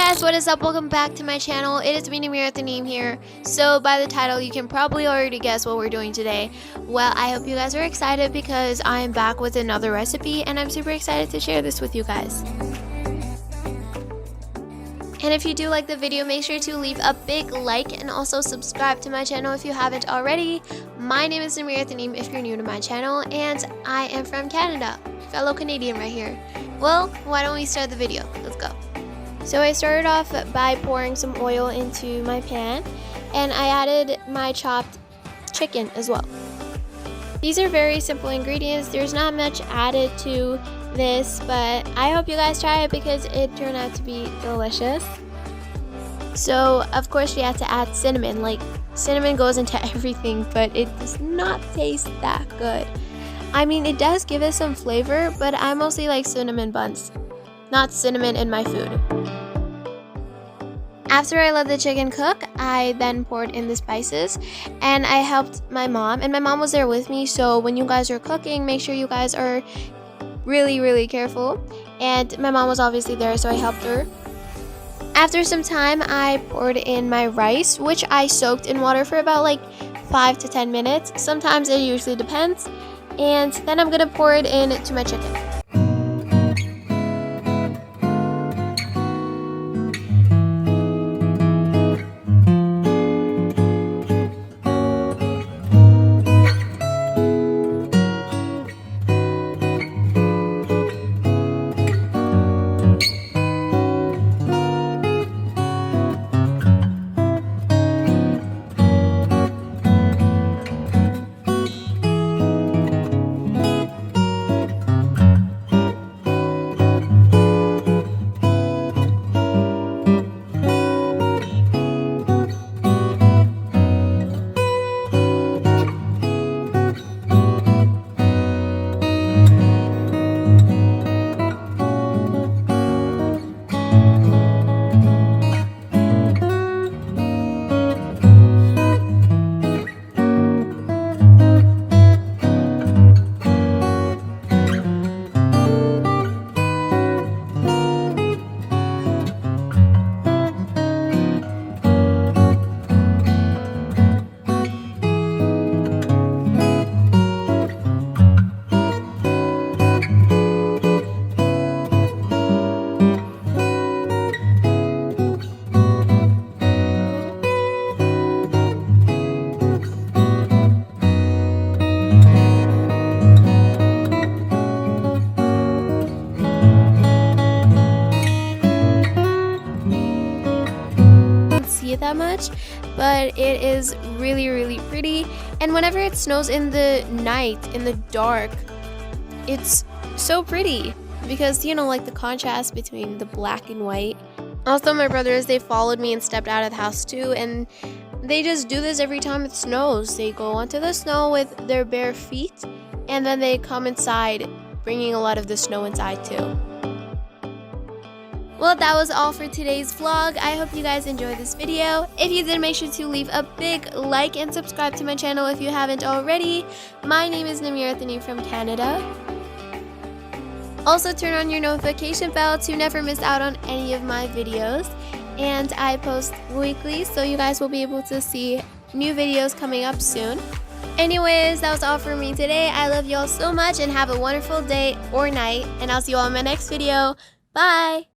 guys, what is up? Welcome back to my channel. It is me, Namira Taneem here. So by the title, you can probably already guess what we're doing today. Well, I hope you guys are excited because I am back with another recipe and I'm super excited to share this with you guys. And if you do like the video, make sure to leave a big like and also subscribe to my channel if you haven't already. My name is Namira Taneem if you're new to my channel, and I am from Canada. Fellow Canadian right here. Well, why don't we start the video? Let's go. So I started off by pouring some oil into my pan, and I added my chopped chicken as well. These are very simple ingredients. There's not much added to this, but I hope you guys try it because it turned out to be delicious. So of course you have to add cinnamon. Like, cinnamon goes into everything, but it does not taste that good. I mean, it does give it some flavor, but I mostly like cinnamon buns, not cinnamon in my food. After I let the chicken cook, I then poured in the spices and I helped my mom, and my mom was there with me, so when you guys are cooking, make sure you guys are really careful. And my mom was obviously there, so I helped her. After some time, I poured in my rice, which I soaked in water for about like 5 to 10 minutes. Sometimes it usually depends. And then I'm gonna pour it into my chicken. That much, but it is really pretty. And whenever it snows in the night, in the dark, it's so pretty because, you know, like the contrast between the black and white. Also, my brothers, they followed me and stepped out of the house too, and they just do this every time it snows. They go onto the snow with their bare feet and then they come inside, bringing a lot of the snow inside too. Well, that was all for today's vlog. I hope you guys enjoyed this video. If you did, make sure to leave a big like and subscribe to my channel if you haven't already. My name is Namira Taneem from Canada. Also, turn on your notification bell to never miss out on any of my videos. And I post weekly, so you guys will be able to see new videos coming up soon. Anyways, that was all for me today. I love you all so much and have a wonderful day or night. And I'll see you all in my next video. Bye!